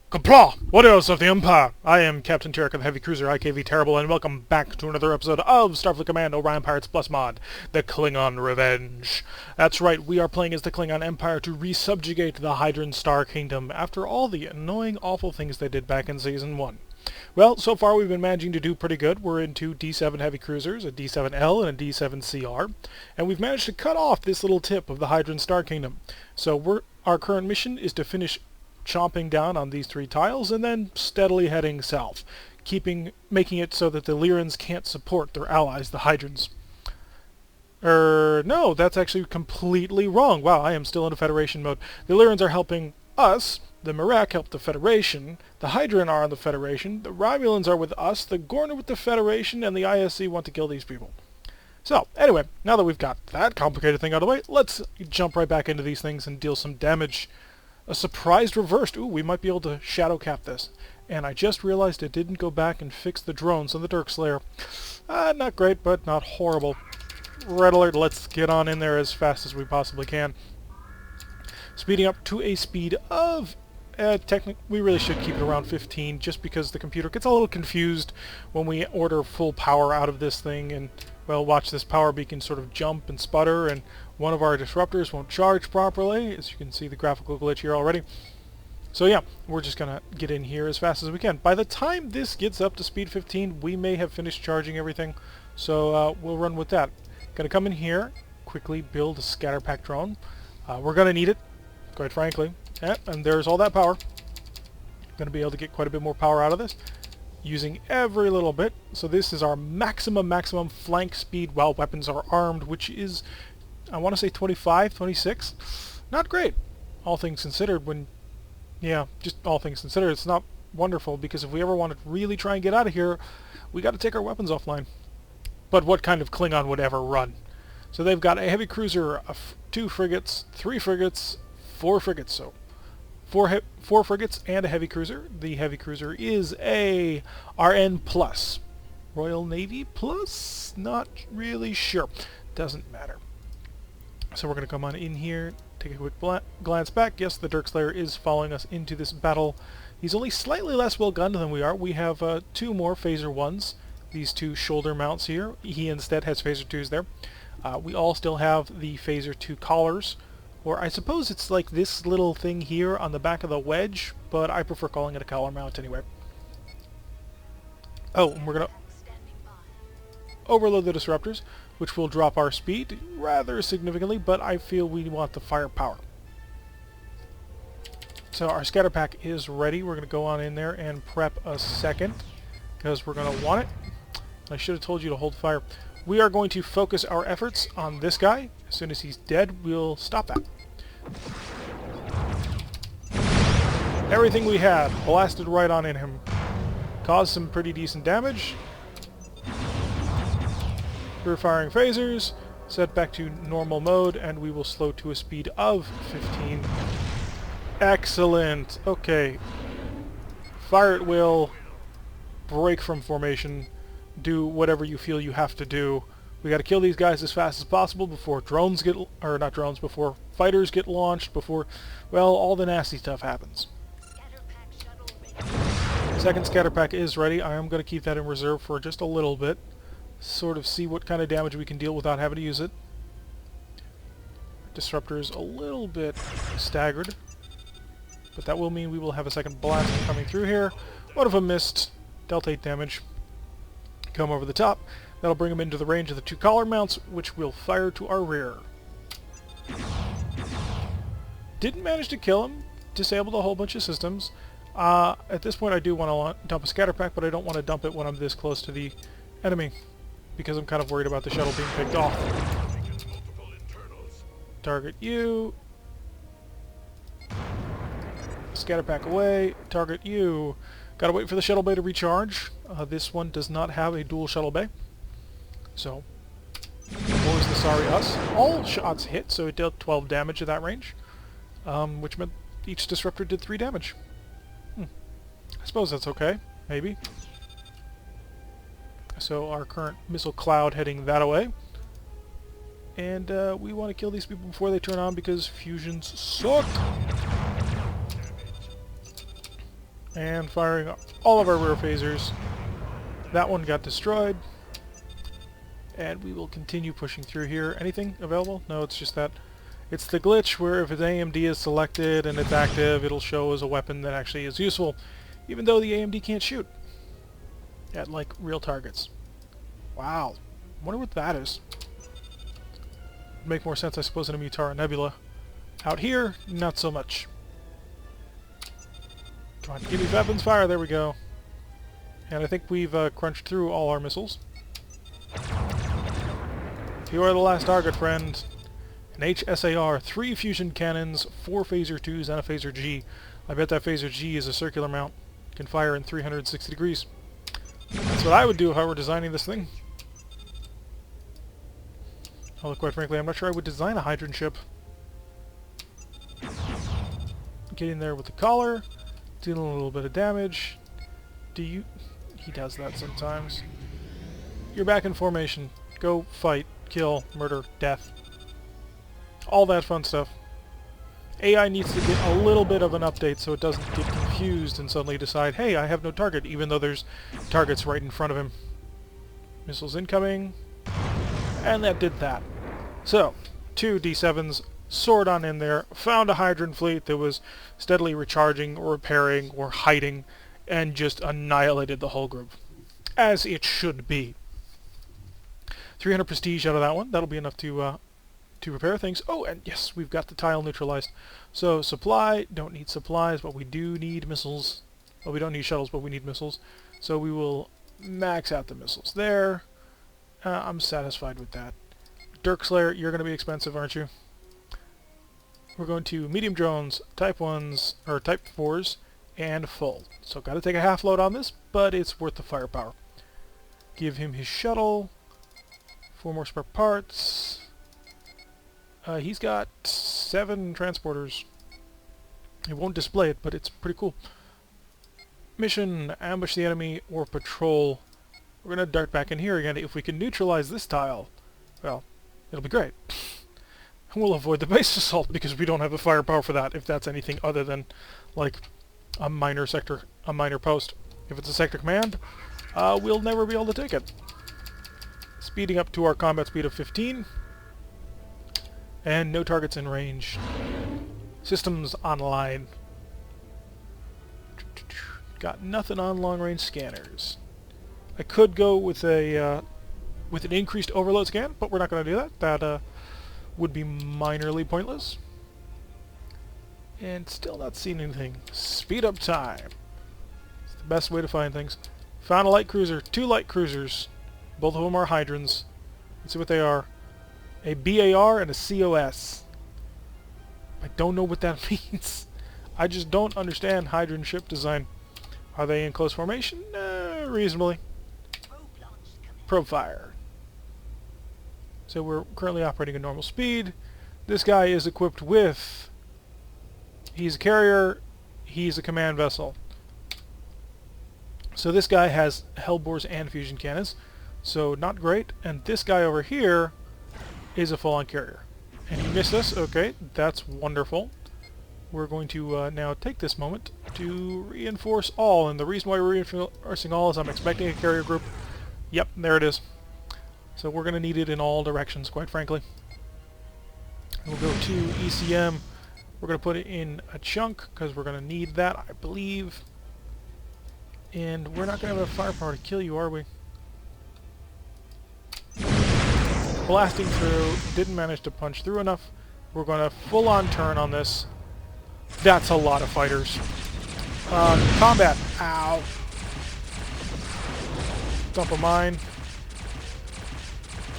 Qapla! What else of the Empire? I am Captain Tarek of the Heavy Cruiser IKV Terrible, and welcome back to another episode of Starfleet Command Orion Pirates Plus Mod, the Klingon Revenge. That's right, we are playing as the Klingon Empire to resubjugate the Hydran Star Kingdom after all the annoying, awful things they did back in Season 1. Well, so far we've been managing to do pretty good. We're into D7 Heavy Cruisers, a D7L, and a D7 CR, and we've managed to cut off this little tip of the Hydran Star Kingdom. So our current mission is to finish chomping down on these three tiles and then steadily heading south, making it so that the Lyrans can't support their allies, the Hydrans. No, that's actually completely wrong. Wow, I am still in a Federation mode. The Lyrans are helping us, the Merak help the Federation, the Hydran are on the Federation, the Romulans are with us, the Gorn are with the Federation, and the ISC want to kill these people. So, anyway, now that we've got that complicated thing out of the way, let's jump right back into these things and deal some damage. A surprised reversed. Ooh, we might be able to shadow cap this. And I just realized it didn't go back and fix the drones on the Dirk Slayer. Not great, but not horrible. Red alert, let's get on in there as fast as we possibly can. Speeding up to a speed of... we really should keep it around 15, just because the computer gets a little confused when we order full power out of this thing, and, well, watch this power beacon sort of jump and sputter, and one of our disruptors won't charge properly, as you can see the graphical glitch here already. So yeah, we're just going to get in here as fast as we can. By the time this gets up to speed 15, we may have finished charging everything, so we'll run with that. Going to come in here, quickly build a scatter pack drone. We're going to need it, quite frankly. And there's all that power. Going to be able to get quite a bit more power out of this, using every little bit. So this is our maximum flank speed while weapons are armed, which is, I want to say 25, 26. Not great, all things considered. Just all things considered, it's not wonderful, because if we ever want to really try and get out of here, we got to take our weapons offline. But what kind of Klingon would ever run? So they've got a heavy cruiser, 2 frigates, 3 frigates, 4 frigates. So 4 frigates and a heavy cruiser. The heavy cruiser is a RN plus. Royal Navy plus? Not really sure. Doesn't matter. So we're going to come on in here, take a quick glance back. Yes, the Dirk Slayer is following us into this battle. He's only slightly less well gunned than we are. We have 2 more phaser 1s. These 2 shoulder mounts here. He instead has phaser 2s there. We all still have the phaser 2 collars. Or I suppose it's like this little thing here on the back of the wedge, but I prefer calling it a collar mount anyway. Oh, and we're going to overload the disruptors, which will drop our speed rather significantly, but I feel we want the firepower. So our scatter pack is ready. We're going to go on in there and prep a second, because we're going to want it. I should have told you to hold fire. We are going to focus our efforts on this guy. As soon as he's dead, we'll stop that. Everything we had blasted right on in him. Caused some pretty decent damage. We're firing phasers. Set back to normal mode, and we will slow to a speed of 15. Excellent. Okay. Fire at will. Break from formation. Do whatever you feel you have to do. We got to kill these guys as fast as possible before before fighters get launched, before, well, all the nasty stuff happens. Second scatter pack is ready. I am going to keep that in reserve for just a little bit. Sort of see what kind of damage we can deal without having to use it. Disruptor's a little bit staggered, but that will mean we will have a second blast coming through here. One of them missed. Dealt 8 damage. Come over the top. That'll bring him into the range of the 2 collar mounts, which will fire to our rear. Didn't manage to kill him. Disabled a whole bunch of systems. At this point I do want to dump a scatter pack, but I don't want to dump it when I'm this close to the enemy, because I'm kind of worried about the shuttle being picked off. Target you. Scatter pack away. Target you. Gotta wait for the shuttle bay to recharge. This one does not have a dual shuttle bay. So, what was the sorry us? All shots hit, so it dealt 12 damage at that range. Which meant each disruptor did 3 damage. I suppose that's okay. Maybe. So our current missile cloud heading that away. And we want to kill these people before they turn on because fusions suck. And firing all of our rear phasers. That one got destroyed. And we will continue pushing through here. Anything available? No, it's just that. It's the glitch where if an AMD is selected and it's active, it'll show as a weapon that actually is useful, even though the AMD can't shoot at, like, real targets. Wow. Wonder what that is. Would make more sense, I suppose, in a Mutara Nebula. Out here, not so much. Come on, give me weapons fire. There we go. And I think we've crunched through all our missiles. You are the last target, friend. An HSAR, 3 fusion cannons, 4 phaser 2s, and a phaser G. I bet that phaser G is a circular mount. Can fire in 360 degrees. That's what I would do if I were designing this thing. Although, quite frankly, I'm not sure I would design a Hydran ship. Get in there with the collar, dealing a little bit of damage. He does that sometimes. You're back in formation. Go fight, kill, murder, death. All that fun stuff. AI needs to get a little bit of an update so it doesn't get confused and suddenly decide, hey, I have no target, even though there's targets right in front of him. Missiles incoming. And that did that. So, 2 D7s, soared on in there, found a Hydran fleet that was steadily recharging or repairing or hiding, and just annihilated the whole group. As it should be. 300 prestige out of that one. That'll be enough to repair things. Oh, and yes, we've got the tile neutralized. So, supply, don't need supplies, but we do need missiles. Well, we don't need shuttles, but we need missiles. So we will max out the missiles there. I'm satisfied with that. Dirkslayer, you're going to be expensive, aren't you? We're going to medium drones, type 1s, or type 4s, and full. So got to take a half load on this, but it's worth the firepower. Give him his shuttle. 4 more spare parts. He's got 7 transporters. It won't display it, but it's pretty cool. Mission, ambush the enemy, or patrol. We're going to dart back in here again. If we can neutralize this tile, well, it'll be great. We'll avoid the base assault because we don't have the firepower for that, if that's anything other than, like, a minor sector, a minor post. If it's a sector command, we'll never be able to take it. Speeding up to our combat speed of 15. And no targets in range. Systems online. Got nothing on long-range scanners. I could go with a with an increased overload scan, but we're not going to do that. That would be minorly pointless. And still not seeing anything. Speed up time. It's the best way to find things. Found a light cruiser. 2 light cruisers. Both of them are Hydrans. Let's see what they are. A BAR and a COS. I don't know what that means. I just don't understand Hydran ship design. Are they in close formation? Reasonably. Probe fire. So we're currently operating at normal speed. This guy is equipped with... He's a carrier. He's a command vessel. So this guy has hellbores and fusion cannons. So not great. And this guy over here is a full-on carrier. And he missed us. Okay, that's wonderful. We're going to now take this moment to reinforce all. And the reason why we're reinforcing all is I'm expecting a carrier group. Yep, there it is. So we're going to need it in all directions, quite frankly. We'll go to ECM. We're going to put it in a chunk because we're going to need that, I believe. And we're not going to have enough firepower to kill you, are we? Blasting through. Didn't manage to punch through enough. We're going to full-on turn on this. That's a lot of fighters. Combat. Ow. Dump a mine.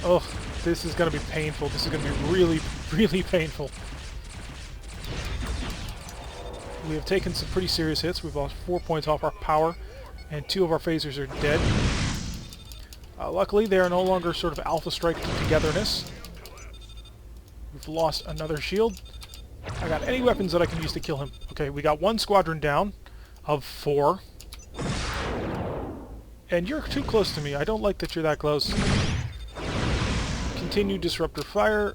Oh, this is going to be painful. This is going to be really, really painful. We have taken some pretty serious hits. We've lost 4 points off our power, and 2 of our phasers are dead. Luckily, they are no longer sort of alpha strike togetherness. We've lost another shield. I got any weapons that I can use to kill him. Okay, we got 1 squadron down of 4. And you're too close to me. I don't like that you're that close. Continue disruptor fire.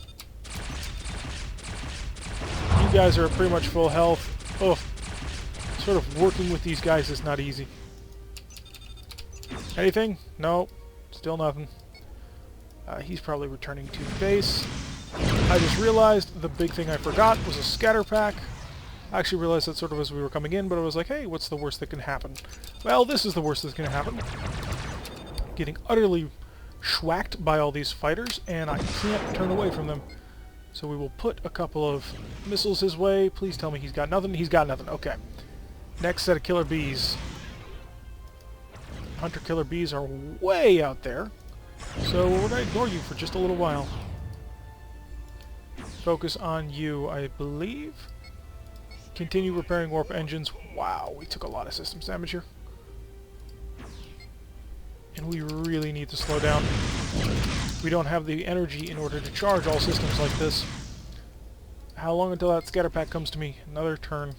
You guys are pretty much full health. Oh, Sort of working with these guys is not easy. Anything? No. Still nothing. He's probably returning to base. I just realized the big thing I forgot was a scatter pack. I actually realized that sort of as we were coming in, but I was like, hey, what's the worst that can happen? Well, this is the worst that's going to happen. Getting utterly schwacked by all these fighters, and I can't turn away from them. So we will put a couple of missiles his way. Please tell me he's got nothing. He's got nothing. Okay. Next set of killer bees. Hunter killer bees are way out there. So we're going to ignore you for just a little while. Focus on you, I believe. Continue repairing warp engines. Wow, we took a lot of systems damage here. And we really need to slow down. We don't have the energy in order to charge all systems like this. How long until that scatter pack comes to me? Another turn,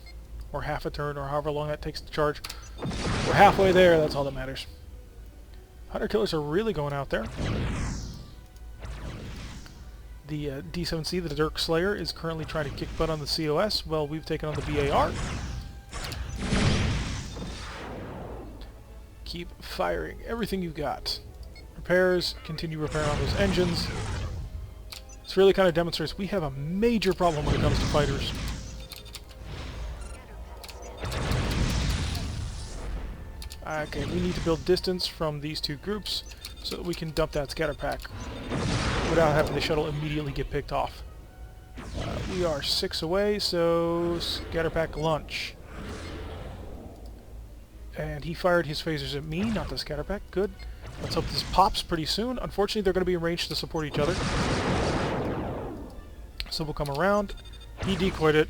or half a turn, or however long that takes to charge. We're halfway there, that's all that matters. Hunter killers are really going out there. The D7C, the Dirk Slayer, is currently trying to kick butt on the COS. Well, we've taken on the BAR. Keep firing everything you've got. Repairs, continue repairing on those engines. This really kind of demonstrates we have a major problem when it comes to fighters. Okay, we need to build distance from these two groups so that we can dump that scatter pack without having the shuttle immediately get picked off. We are 6 away, so scatter pack launch. And he fired his phasers at me, not the scatter pack. Good. Let's hope this pops pretty soon. Unfortunately, they're going to be in range to support each other. So we'll come around. He decoyed it.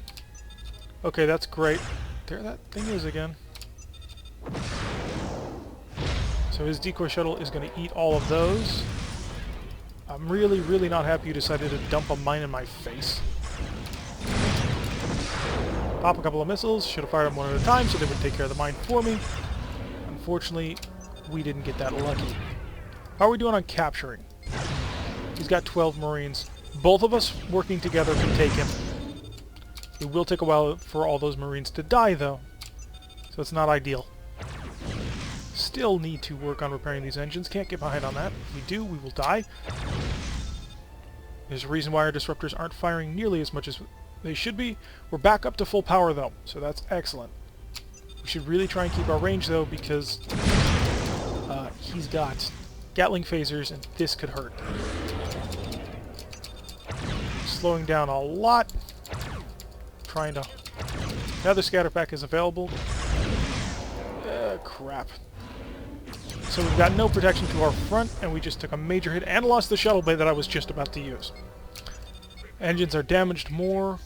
Okay, that's great. There that thing is again. So his decoy shuttle is going to eat all of those. I'm really, really not happy you decided to dump a mine in my face. Pop a couple of missiles. Should have fired them one at a time so they would take care of the mine for me. Unfortunately, we didn't get that lucky. How are we doing on capturing? He's got 12 Marines. Both of us working together can take him. It will take a while for all those Marines to die, though. So it's not ideal. Still need to work on repairing these engines. Can't get behind on that. If we do, we will die. There's a reason why our disruptors aren't firing nearly as much as they should be. We're back up to full power, though, so that's excellent. We should really try and keep our range, though, because he's got Gatling phasers, and this could hurt. Slowing down a lot. Trying to... Another scatter pack is available. Crap. So we've got no protection to our front, and we just took a major hit and lost the shuttle bay that I was just about to use. Engines are damaged more.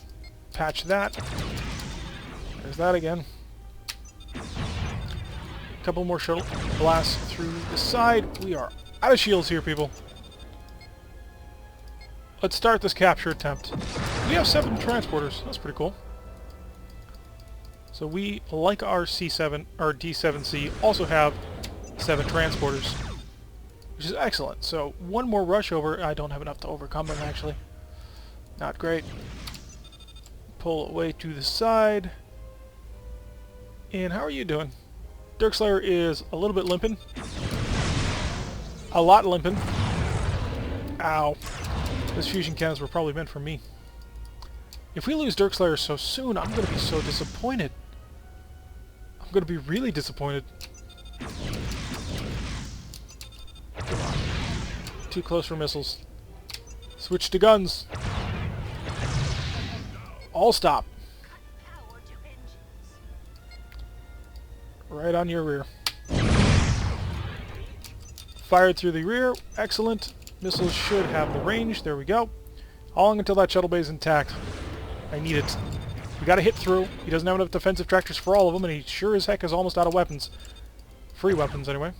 Patch that. There's that again. A couple more shuttle blasts through the side. We are out of shields here, people. Let's start this capture attempt. We have 7 transporters. That's pretty cool. So we, like our C7, our D7C, also have 7 transporters, which is excellent. So one more rush over. I don't have enough to overcome them, actually. Not great. Pull away to the side. And how are you doing? Dirk Slayer is a little bit limping. A lot limping. Ow. Those fusion cannons were probably meant for me. If we lose Dirk Slayer so soon, I'm going to be so disappointed. I'm going to be really disappointed. Come on. Too close for missiles. Switch to guns. All stop. Right on your rear. Fired through the rear. Excellent. Missiles should have the range. There we go. How long until that shuttle bay is intact? I need it. We gotta hit through. He doesn't have enough defensive tractors for all of them, and he sure as heck is almost out of weapons. Free weapons, anyway.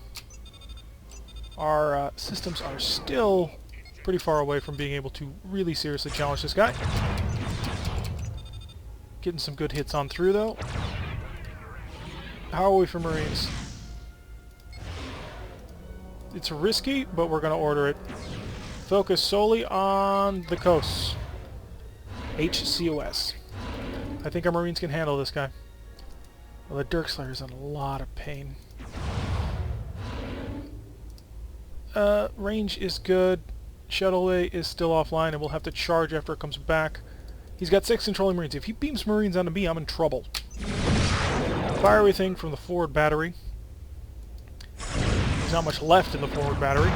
Our systems are still pretty far away from being able to really seriously challenge this guy. Getting some good hits on through, though. How are we for Marines? It's risky, but we're going to order it. Focus solely on the coasts. HCOS. I think our Marines can handle this guy. Well, the Dirk Slayer's in a lot of pain. Range is good. Shuttle Bay is still offline and we'll have to charge after it comes back. He's got 6 controlling Marines. If he beams Marines onto me, I'm in trouble. Fire everything from the forward battery. There's not much left in the forward battery.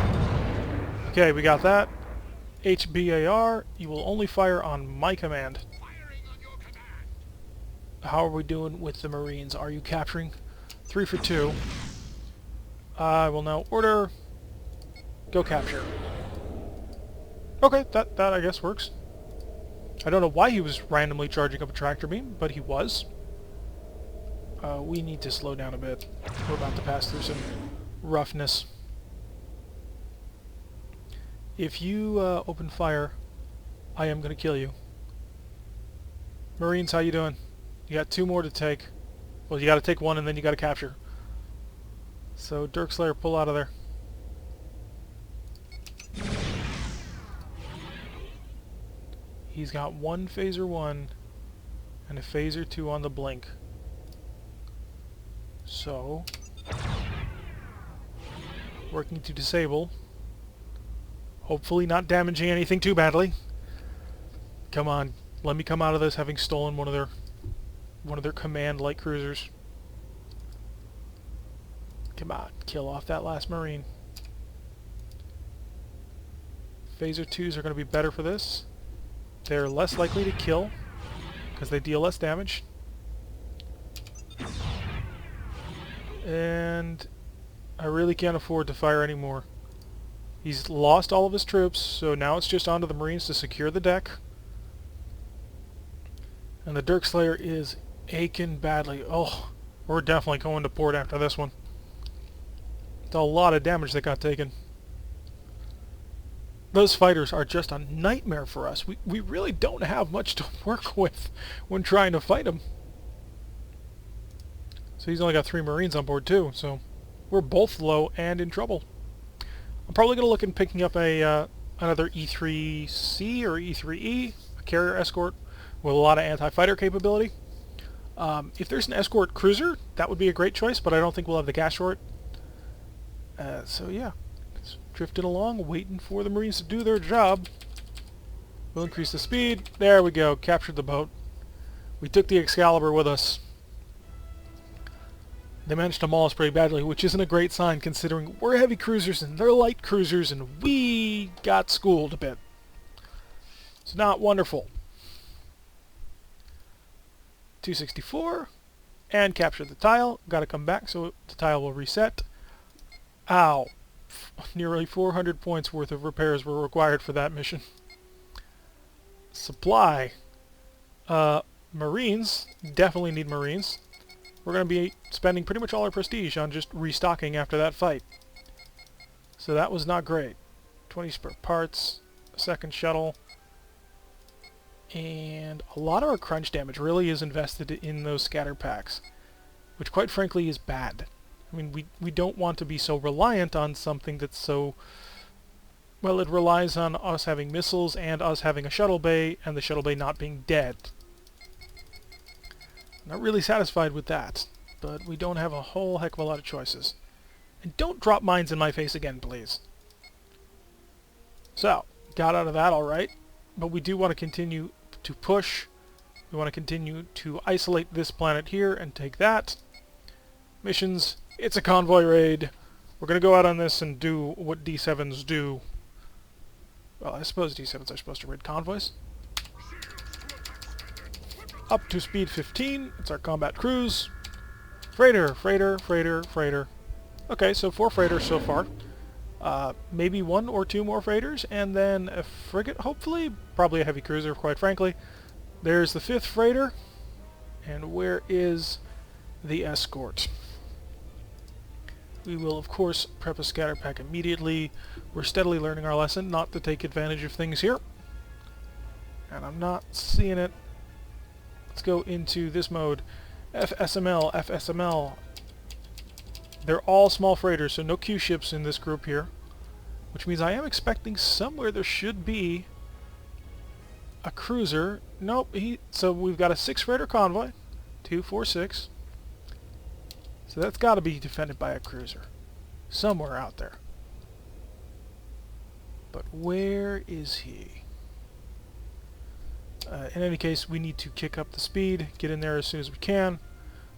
Okay, we got that. HBAR, you will only fire on my command. How are we doing with the Marines? Are you capturing? 3 for 2. I will now order... Go capture. Okay, that I guess works. I don't know why he was randomly charging up a tractor beam, but he was. We need to slow down a bit. We're about to pass through some roughness. If you open fire, I am going to kill you. Marines, how you doing? You got 2 more to take. Well, you got to take 1 and then you got to capture. So, Dirk Slayer, pull out of there. He's got 1 phaser 1 and a phaser 2 on the blink. So, working to disable. Hopefully not damaging anything too badly. Come on, let me come out of this having stolen one of their command light cruisers. Come on, kill off that last Marine. Phaser 2s are going to be better for this. They're less likely to kill because they deal less damage. And I really can't afford to fire anymore. He's lost all of his troops, so now it's just onto the Marines to secure the deck. And the Dirk Slayer is aching badly. Oh, we're definitely going to port after this one. It's a lot of damage that got taken. Those fighters are just a nightmare for us. We really don't have much to work with when trying to fight them. So he's only got 3 Marines on board too, so we're both low and in trouble. I'm probably going to look at picking up a another E3C or E3E, a carrier escort with a lot of anti-fighter capability. If there's an escort cruiser, that would be a great choice, but I don't think we'll have the gas short. So yeah, it's drifting along, waiting for the Marines to do their job. We'll increase the speed. There we go, captured the boat. We took the Excalibur with us. They managed to maul us pretty badly, which isn't a great sign considering we're heavy cruisers and they're light cruisers and we got schooled a bit. It's not wonderful. 264 and capture the tile. Got to come back so the tile will reset. Ow. Nearly 400 points worth of repairs were required for that mission. Supply. Marines. Definitely need Marines. We're going to be spending pretty much all our prestige on just restocking after that fight. So that was not great. 20 spare parts, a second shuttle, and a lot of our crunch damage really is invested in those scatter packs, which quite frankly is bad. I mean, we don't want to be so reliant on something that's so... Well, it relies on us having missiles and us having a shuttle bay, and the shuttle bay not being dead. Not really satisfied with that, but we don't have a whole heck of a lot of choices. And don't drop mines in my face again, please. So, got out of that alright, but we do want to continue to push. We want to continue to isolate this planet here and take that. Missions, it's a convoy raid. We're going to go out on this and do what D7s do. Well, I suppose D7s are supposed to raid convoys. Up to speed 15. It's our combat cruise. Freighter, freighter, freighter, freighter. Okay, so 4 freighters so far. Maybe 1 or 2 more freighters, and then a frigate, hopefully. Probably a heavy cruiser, quite frankly. There's the 5th freighter. And where is the escort? We will, of course, prep a scatter pack immediately. We're steadily learning our lesson not to take advantage of things here. And I'm not seeing it. Let's go into this mode. FSML, FSML. They're all small freighters, so no Q ships in this group here. Which means I am expecting somewhere there should be a cruiser. Nope, so we've got a 6 freighter convoy. 2, 4, 6. So that's got to be defended by a cruiser. Somewhere out there. But where is he? In any case, we need to kick up the speed, get in there as soon as we can.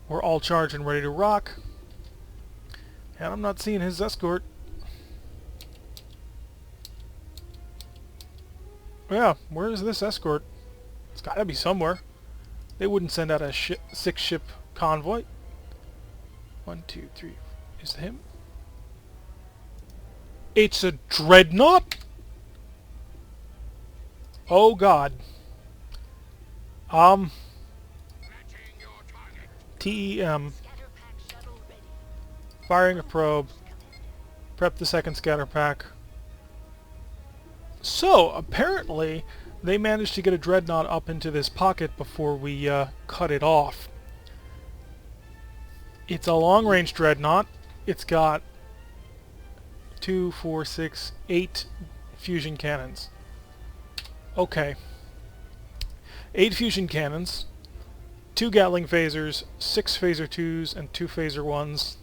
We're all charged and ready to rock. And I'm not seeing his escort. Yeah, where is this escort? It's got to be somewhere. They wouldn't send out a 6-ship convoy. 1, 2, 3. Is it him? It's a dreadnought? Oh God. TEM. Firing a probe. Prep the second scatter pack. So, apparently, they managed to get a dreadnought up into this pocket before we cut it off. It's a long-range dreadnought. It's got 2, 4, 6, 8 fusion cannons. Okay. 8 fusion cannons, 2 Gatling phasers, 6 phaser 2s, and 2 phaser 1s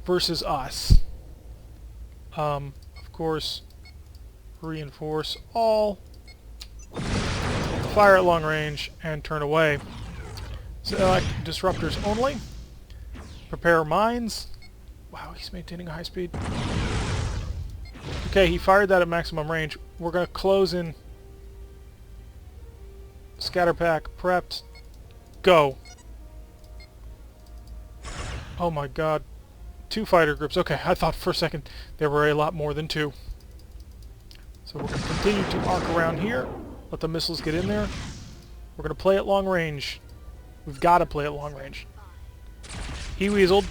versus us. Of course, reinforce all, fire at long range, and turn away. Select disruptors only. Prepare mines. Wow, he's maintaining a high speed. Okay, he fired that at maximum range. We're going to close in. Scatter pack prepped. Go. Oh my God. 2 fighter groups. Okay, I thought for a second there were a lot more than 2. So we're going to continue to arc around here. Let the missiles get in there. We're going to play at long range. We've got to play at long range. He weaseled.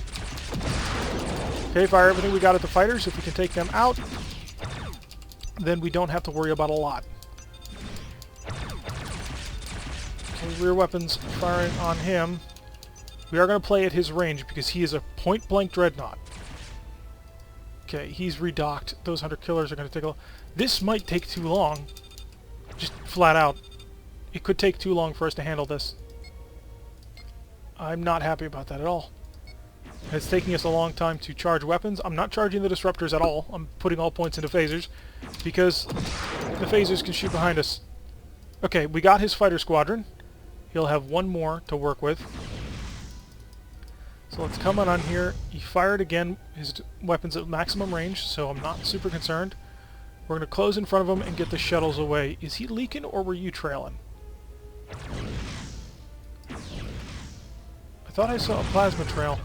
Okay, fire everything we got at the fighters. If we can take them out, then we don't have to worry about a lot. Okay, rear weapons firing on him. We are going to play at his range because he is a point-blank dreadnought. Okay, he's redocked. Those hunter killers are going to take a... This might take too long. Just flat out. It could take too long for us to handle this. I'm not happy about that at all. It's taking us a long time to charge weapons. I'm not charging the disruptors at all. I'm putting all points into phasers because the phasers can shoot behind us. Okay, we got his fighter squadron. He'll have 1 more to work with. So let's come on here. He fired again his weapons at maximum range, so I'm not super concerned. We're going to close in front of him and get the shuttles away. Is he leaking or were you trailing? I thought I saw a plasma trail.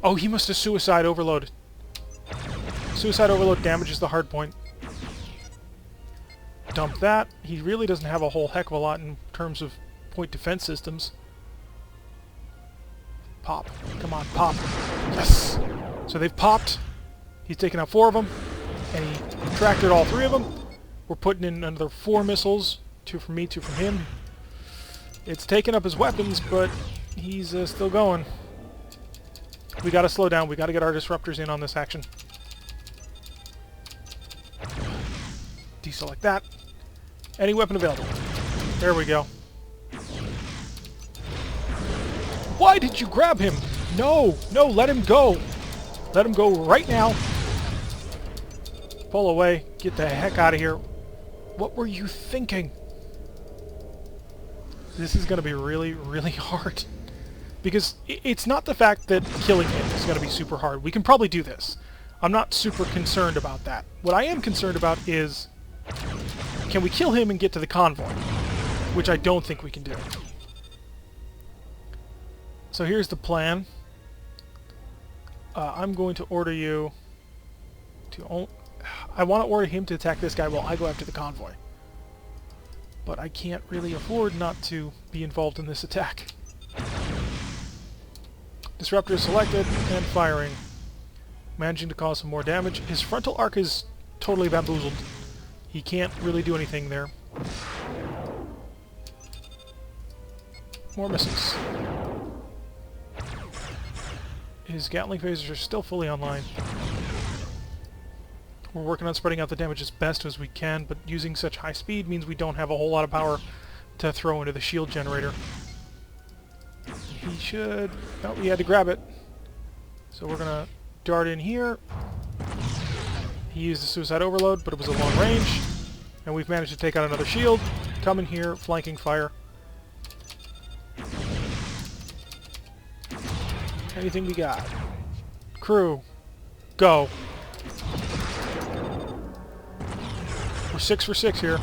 Oh, he must have suicide overloaded. Suicide overload damages the hard point. Dump that. He really doesn't have a whole heck of a lot in terms of point defense systems. Pop. Come on, pop. Yes! So they've popped. He's taken out 4 of them. And he tractored all 3 of them. We're putting in another 4 missiles. 2 from me, 2 from him. It's taken up his weapons, but he's still going. We gotta slow down. We gotta get our disruptors in on this action. Deselect that. Any weapon available. There we go. Why did you grab him? No! No, let him go! Let him go right now! Pull away. Get the heck out of here. What were you thinking? This is going to be really, really hard. Because it's not the fact that killing him is going to be super hard. We can probably do this. I'm not super concerned about that. What I am concerned about is, can we kill him and get to the convoy? Which I don't think we can do. So here's the plan. I'm going to order you to... I want to order him to attack this guy while I go after the convoy. But I can't really afford not to be involved in this attack. Disruptor selected and firing. Managing to cause some more damage. His frontal arc is totally bamboozled. He can't really do anything there. More missiles. His Gatling phasers are still fully online. We're working on spreading out the damage as best as we can, but using such high speed means we don't have a whole lot of power to throw into the shield generator. He should... Oh, he had to grab it. So we're going to dart in here. He used the suicide overload, but it was a long range. And we've managed to take out another shield. Come in here, flanking fire. Anything we got? Crew, go. We're 6 for 6 here.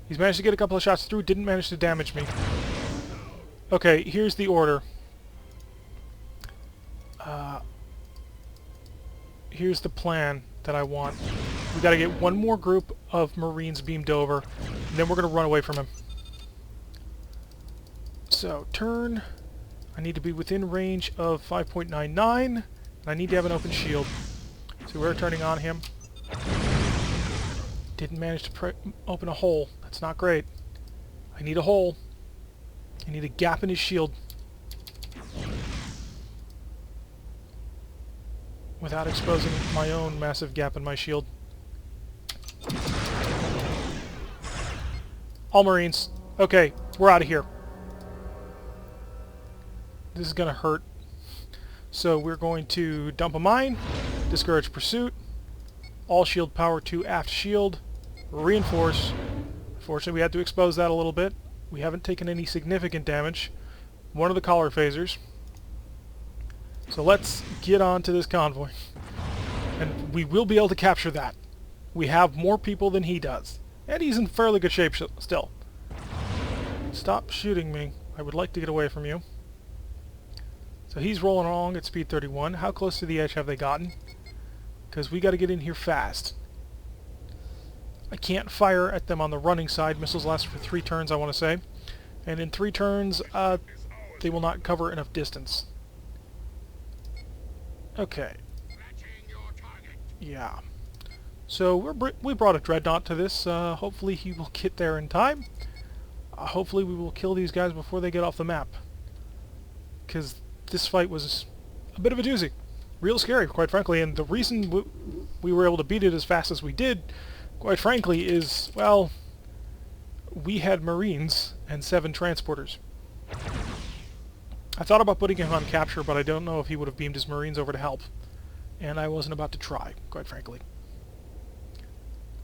He's managed to get a couple of shots through, didn't manage to damage me. Okay, here's the order. Here's the plan that I want. We gotta get one more group of Marines beamed over, and then we're gonna run away from him. So, turn. I need to be within range of 5.99, and I need to have an open shield. So we're turning on him. Didn't manage to open a hole. That's not great. I need a hole. I need a gap in his shield. Without exposing my own massive gap in my shield. All Marines. Okay, we're out of here. This is going to hurt. So we're going to dump a mine, discourage pursuit, all shield power to aft shield, reinforce. Fortunately, we had to expose that a little bit. We haven't taken any significant damage. One of the collar phasers. So let's get on to this convoy. And we will be able to capture that. We have more people than he does. And he's in fairly good shape still. Stop shooting me. I would like to get away from you. So he's rolling along at speed 31. How close to the edge have they gotten? Because we got to get in here fast. I can't fire at them on the running side. Missiles last for 3 turns, I want to say. And in 3 turns, they will not cover enough distance. Okay. Yeah. So we brought a dreadnought to this. Hopefully he will get there in time. Hopefully we will kill these guys before they get off the map. Because this fight was a bit of a doozy. Real scary, quite frankly. And the reason we were able to beat it as fast as we did, quite frankly, is, well, we had Marines and 7 transporters. I thought about putting him on capture, but I don't know if he would have beamed his Marines over to help. And I wasn't about to try, quite frankly.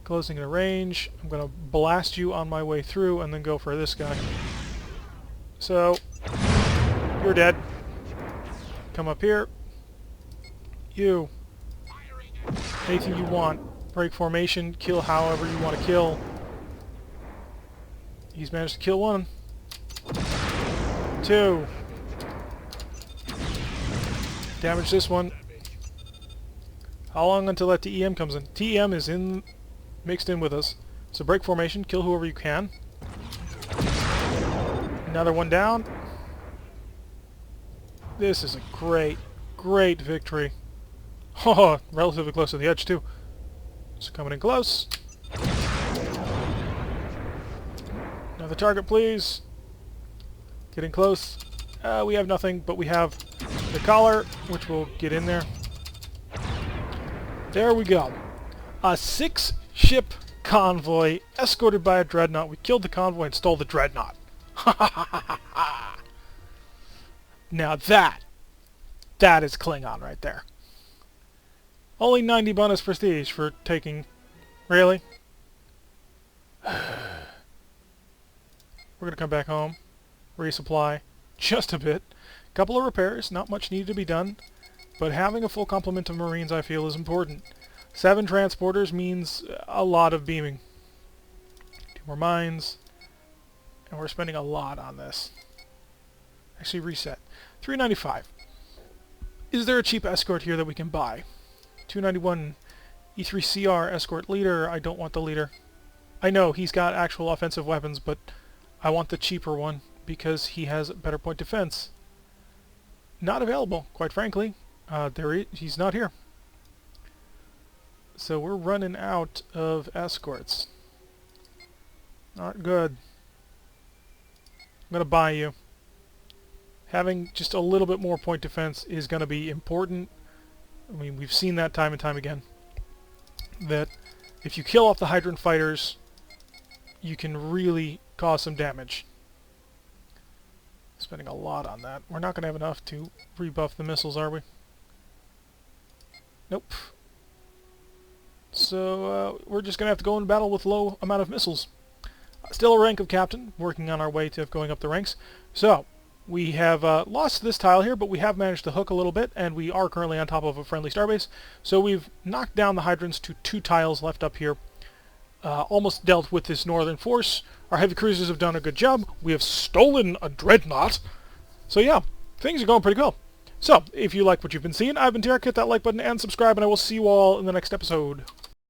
Closing in a range. I'm going to blast you on my way through and then go for this guy. So, you're dead. Come up here. You. Anything you want. Break formation. Kill however you want to kill. He's managed to kill 1. 2. Damage this one. How long until that TEM comes in? TEM is mixed in with us. So break formation, kill whoever you can. Another one down. This is a great, great victory. Oh, relatively close to the edge too. So coming in close. Another target, please. Getting close. We have nothing, but we have the collar, which will get in there. There we go. A 6-ship convoy escorted by a dreadnought. We killed the convoy and stole the dreadnought. Now that is Klingon right there. Only 90 bonus prestige for taking... Really? We're going to come back home. Resupply. Just a bit. Couple of repairs. Not much needed to be done. But having a full complement of Marines, I feel, is important. 7 transporters means a lot of beaming. 2 more mines. And we're spending a lot on this. Actually, reset. 395. Is there a cheap escort here that we can buy? 291 E3CR escort leader. I don't want the leader. I know he's got actual offensive weapons, but I want the cheaper one because he has better point defense. Not available, quite frankly. He's not here. So we're running out of escorts. Not good. I'm going to buy you. Having just a little bit more point defense is going to be important. I mean, we've seen that time and time again. That if you kill off the Hydrant fighters, you can really cause some damage. Spending a lot on that. We're not going to have enough to rebuff the missiles, are we? Nope. So we're just going to have to go in battle with low amount of missiles. Still a rank of captain, working on our way to going up the ranks. So, we have lost this tile here, but we have managed to hook a little bit, and we are currently on top of a friendly starbase. So we've knocked down the hydrants to 2 tiles left up here. Almost dealt with this northern force. Our heavy cruisers have done a good job. We have stolen a dreadnought. So yeah, things are going pretty cool. So, if you like what you've been seeing, I've been Derek. Hit that like button and subscribe, and I will see you all in the next episode.